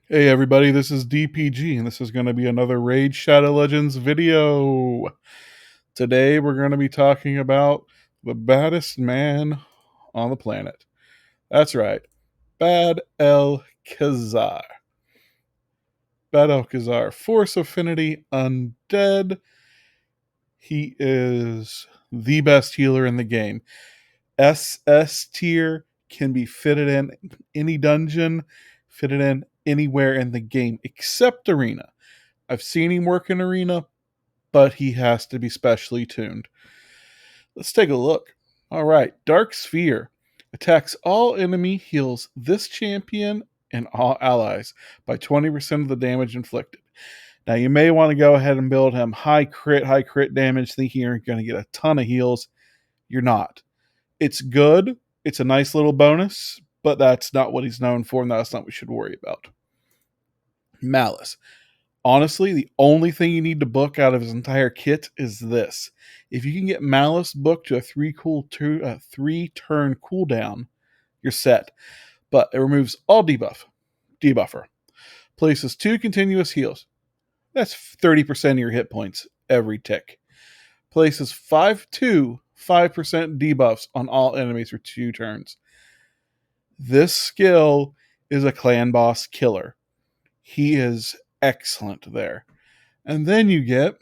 Hey everybody, this is DPG, and this is going to be another Raid Shadow Legends video. Today we're going to be talking about the baddest man on the planet. That's right, Bad-El-Kazar. Bad-El-Kazar, Force Affinity Undead. He is the best healer in the game. SS tier, can be fitted in any dungeon, fitted in anywhere in the game except Arena. I've seen him work in Arena, but he has to be specially tuned. Let's take a look. All right, Dark Sphere attacks all enemy, heals this champion and all allies by 20% of the damage inflicted. Now, you may want to go ahead and build him high crit damage, thinking you're going to get a ton of heals. You're not. It's good. It's a nice little bonus, but that's not what he's known for, and that's not what we should worry about. Malice. Honestly, the only thing you need to book out of his entire kit is this. If you can get Malice booked to a three turn cooldown, you're set. But it removes all debuffer. Places 2 continuous heals. That's 30% of your hit points every tick. Places 5% debuffs on all enemies for 2 turns. This skill is a clan boss killer. He is excellent there. And then you get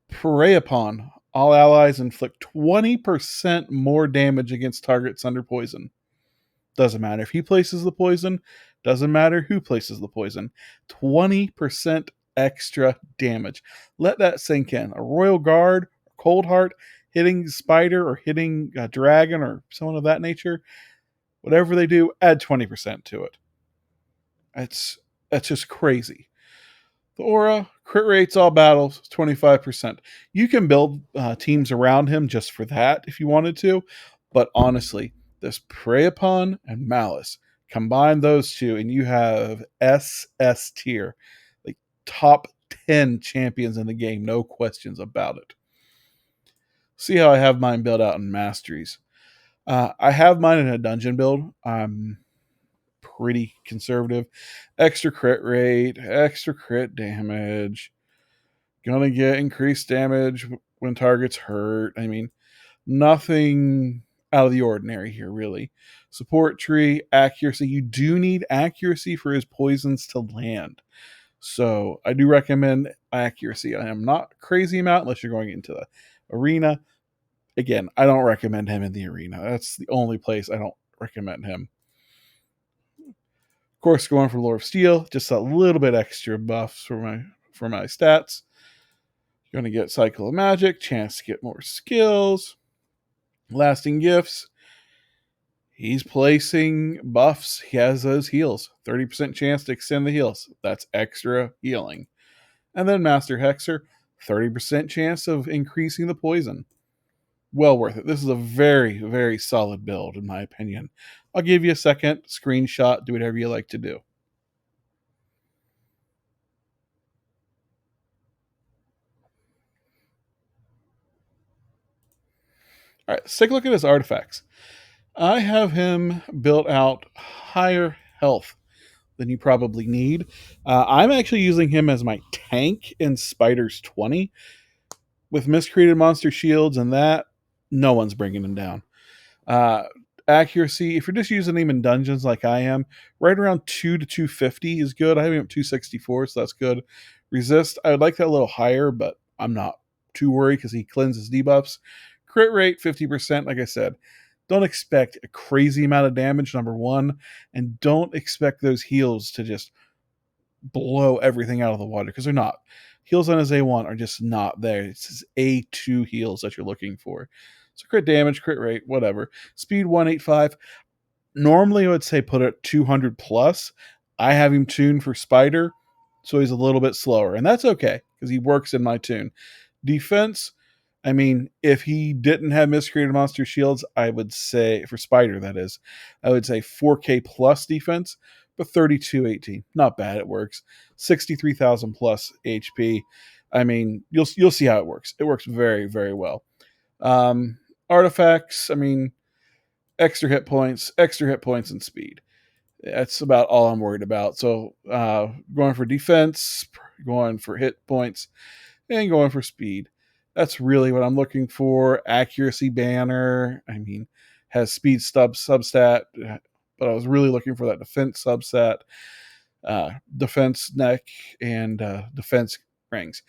Prey Upon. All allies inflict 20% more damage against targets under poison. Doesn't matter if he places the poison, doesn't matter who places the poison. 20% extra damage. Let that sink in. A Royal Guard, a Cold Heart, hitting Spider or hitting a Dragon or someone of that nature, whatever they do, add 20% to it. That's just crazy. The aura, crit rates all battles, 25%. You can build teams around him just for that if you wanted to, but honestly, this Prey Upon and Malice, combine those two and you have SS tier, like top 10 champions in the game, no questions about it. See how I have mine built out in masteries. I have mine in a dungeon build. I'm pretty conservative. Extra crit rate, extra crit damage. Gonna get increased damage when targets hurt. I mean, nothing out of the ordinary here, really. Support tree, accuracy. You do need accuracy for his poisons to land. So I do recommend accuracy. I am not crazy about unless you're going into the arena. Again, I don't recommend him in the arena. That's the only place I don't recommend him. Of course, going for Lord of Steel, just a little bit extra buffs for my stats. You're going to get Cycle of Magic, chance to get more skills, lasting gifts. He's placing buffs. He has those heals. 30% chance to extend the heals. That's extra healing. And then Master Hexer, 30% chance of increasing the poison. Well worth it. This is a very, very solid build, in my opinion. I'll give you a second, screenshot, do whatever you like to do. All right, let's take a look at his artifacts. I have him built out higher health than you probably need. I'm actually using him as my tank in Spider's 20. With miscreated monster shields and that, no one's bringing him down. Accuracy, if you're just using him in dungeons like I am, right around 2 to 250 is good. I have him at 264, so that's good. Resist, I would like that a little higher, but I'm not too worried because he cleanses debuffs. Crit rate, 50%, like I said. Don't expect a crazy amount of damage, number one, and don't expect those heals to just blow everything out of the water, because they're not. Heals on his A1 are just not there. It's his A2 heals that you're looking for. So crit damage, crit rate, whatever. Speed 185. Normally I would say put it 200 plus. I have him tuned for Spider, so he's a little bit slower, and that's okay because he works in my tune. Defense, I mean, if he didn't have miscreated monster shields, I would say, for Spider that is, I would say 4K plus defense, but 3218, not bad, it works. 63,000 plus HP. I mean, you'll see how it works. It works very, very well. Artifacts, I mean, extra hit points and speed. That's about all I'm worried about. So going for defense, going for hit points, and going for speed. That's really what I'm looking for. Accuracy banner. I mean, has speed substat, but I was really looking for that defense subset, defense neck, and defense rings.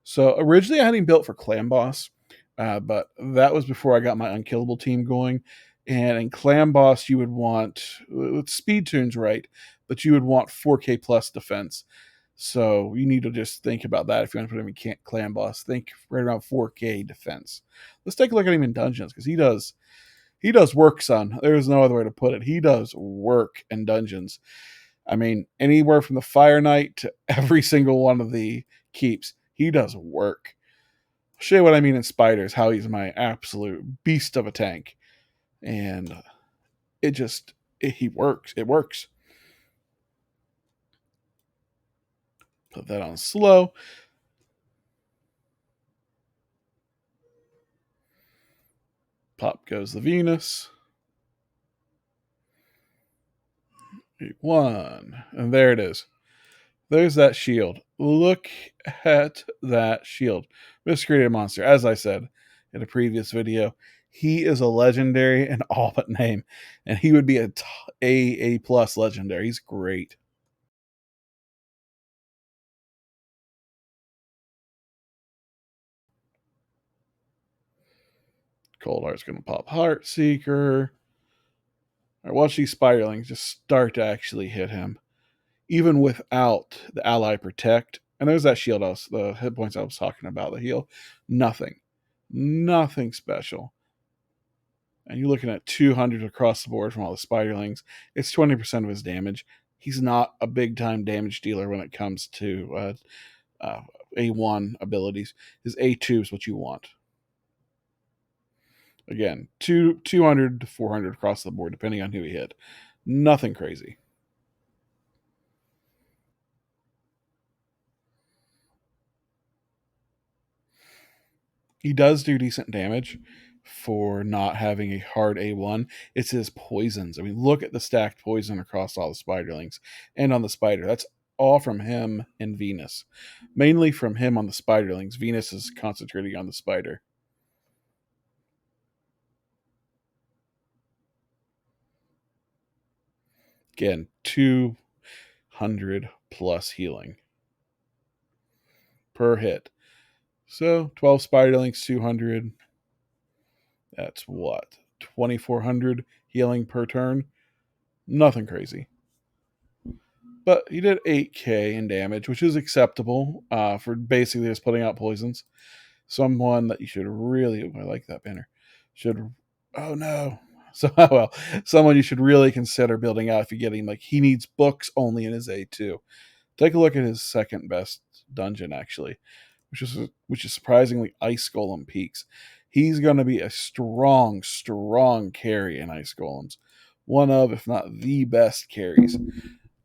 So originally I had him built for Clan Boss, but that was before I got my unkillable team going. And in Clan Boss, you would want with speed tunes right, but you would want 4K plus defense. So you need to just think about that if you want to put him in Clan Boss. Think right around 4K defense. Let's take a look at him in dungeons because he does work, son. There's no other way to put it. He does work in dungeons. I mean, anywhere from the Fire Knight to every single one of the keeps, he does work. I'll show you what I mean in spiders, how he's my absolute beast of a tank. And he works. It works. Put that on slow. Pop goes the Venus. One. And there it is. There's that shield. Look at that shield. Miscreated monster. As I said in a previous video, he is a legendary in all but name. And he would be A plus legendary. He's great. Cold Heart's going to pop Heart Seeker. Or watch these Spiderlings just start to actually hit him. Even without the ally protect. And there's that shield, the hit points I was talking about, the heal. Nothing. Nothing special. And you're looking at 200 across the board from all the Spiderlings. It's 20% of his damage. He's not a big time damage dealer when it comes to A1 abilities. His A2 is what you want. Again, 200 to 400 across the board, depending on who he hit. Nothing crazy. He does do decent damage for not having a hard A1. It's his poisons. I mean, look at the stacked poison across all the Spiderlings and on the Spider. That's all from him and Venus. Mainly from him on the Spiderlings. Venus is concentrating on the Spider. Again, 200 plus healing per hit. So 12 Spiderlings, 200. That's what? 2,400 healing per turn. Nothing crazy. But he did 8K in damage, which is acceptable for basically just putting out poisons. Someone that you should really, I like that banner, should, oh no. So, well, someone you should really consider building out if you get him. Like, he needs books only in his A2. Take a look at his second best dungeon, actually, which is surprisingly Ice Golem Peaks. He's going to be a strong, strong carry in Ice Golems. One of, if not the best carries.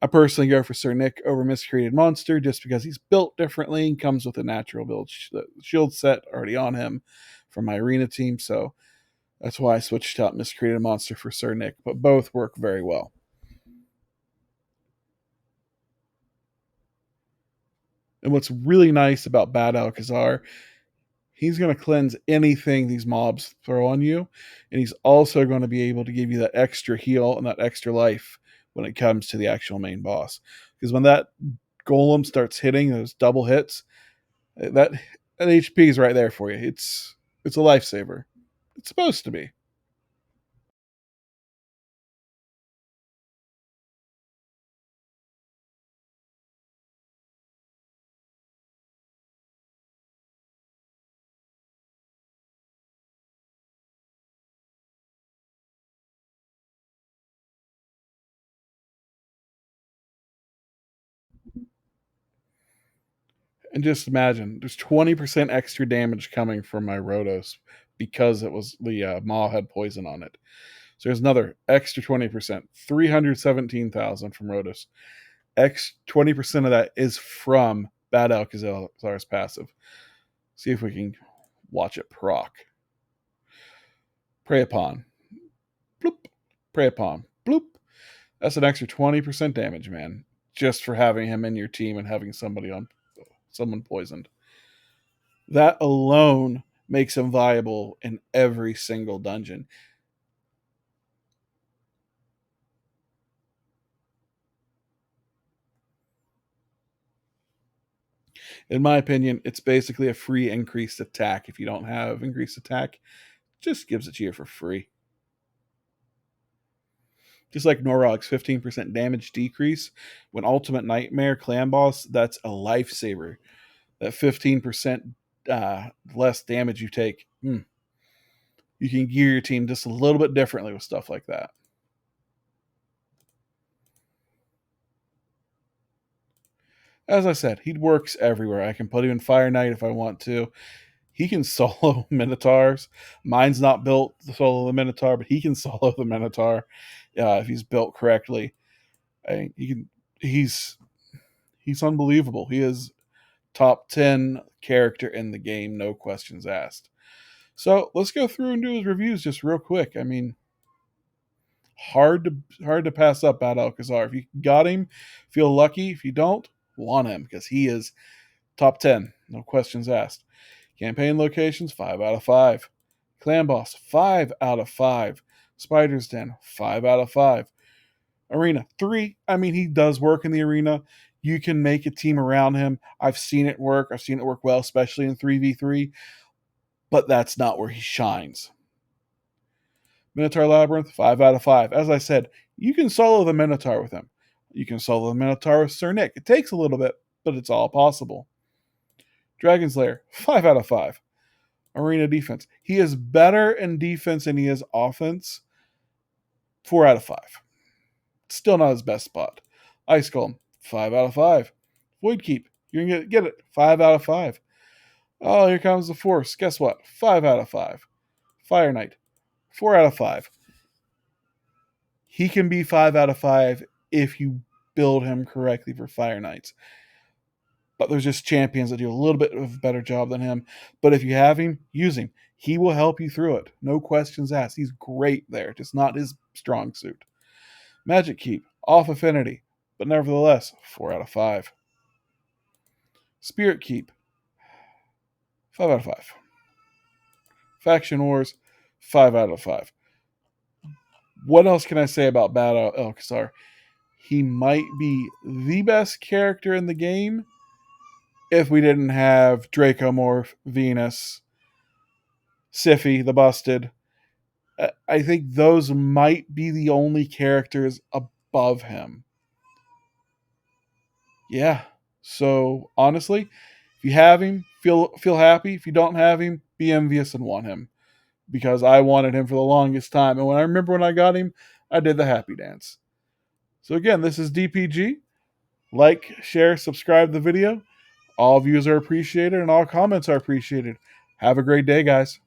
I personally go for Sir Nick over Miscreated Monster just because he's built differently and comes with a natural build shield set already on him from my arena team. So that's why I switched out Miscreated Monster for Sir Nick, but both work very well. And what's really nice about Bad-El-Kazar, he's going to cleanse anything these mobs throw on you, and he's also going to be able to give you that extra heal and that extra life when it comes to the actual main boss. Because when that golem starts hitting those double hits, that HP is right there for you. It's a lifesaver. It's supposed to be. And just imagine, there's 20% extra damage coming from my Rotos because it was the Maw had poison on it. So there's another extra 20%, 317,000 from Rotos. 20% of that is from Bad-El-Kazar's passive. See if we can watch it proc. Prey upon. Bloop. Prey upon. Bloop. That's an extra 20% damage, man, just for having him in your team and having someone poisoned. That alone makes him viable in every single dungeon. In my opinion, it's basically a free increased attack. If you don't have increased attack, just gives it to you for free. Just like Norog's 15% damage decrease when Ultimate Nightmare Clan Boss, that's a lifesaver. That 15% less damage you take, you can gear your team just a little bit differently with stuff like that. As I said, he works everywhere. I can put him in Fire Knight if I want to. He can solo Minotaurs. Mine's not built to solo the Minotaur, but he can solo the Minotaur if he's built correctly. He can. He's unbelievable. He is top 10 character in the game, no questions asked. So let's go through and do his reviews just real quick. I mean, hard to pass up Bad-El-Kazar. If you got him, feel lucky. If you don't, want him because he is top 10, no questions asked. Campaign locations, 5 out of 5. Clan boss, 5 out of 5. Spider's Den, 5 out of 5. Arena, 3. I mean, he does work in the arena. You can make a team around him. I've seen it work. I've seen it work well, especially in 3v3. But that's not where he shines. Minotaur Labyrinth, 5 out of 5. As I said, you can solo the Minotaur with him. You can solo the Minotaur with Sir Nick. It takes a little bit, but it's all possible. Dragon's Lair, 5 out of 5. Arena defense. He is better in defense than he is offense. 4 out of 5. Still not his best spot. Ice Golem, 5 out of 5. Void Keep, you're going to get it. 5 out of 5. Oh, here comes the Force. Guess what? 5 out of 5. Fire Knight, 4 out of 5. He can be 5 out of 5 if you build him correctly for Fire Knights. But there's just champions that do a little bit of a better job than him. But if you have him, use him. He will help you through it. No questions asked. He's great there. Just not his strong suit. Magic Keep, off affinity, but nevertheless, 4 out of 5. Spirit Keep, 5 out of 5. Faction Wars, 5 out of 5. What else can I say about Bad-El-Kazar? He might be the best character in the game if we didn't have Dracomorph, Venus, Siphi, the Busted. I think those might be the only characters above him. Yeah. So honestly, if you have him, feel happy. If you don't have him, be envious and want him. Because I wanted him for the longest time. And when I got him, I did the happy dance. So again, this is DPG. Like, share, subscribe to the video. All views are appreciated and all comments are appreciated. Have a great day, guys.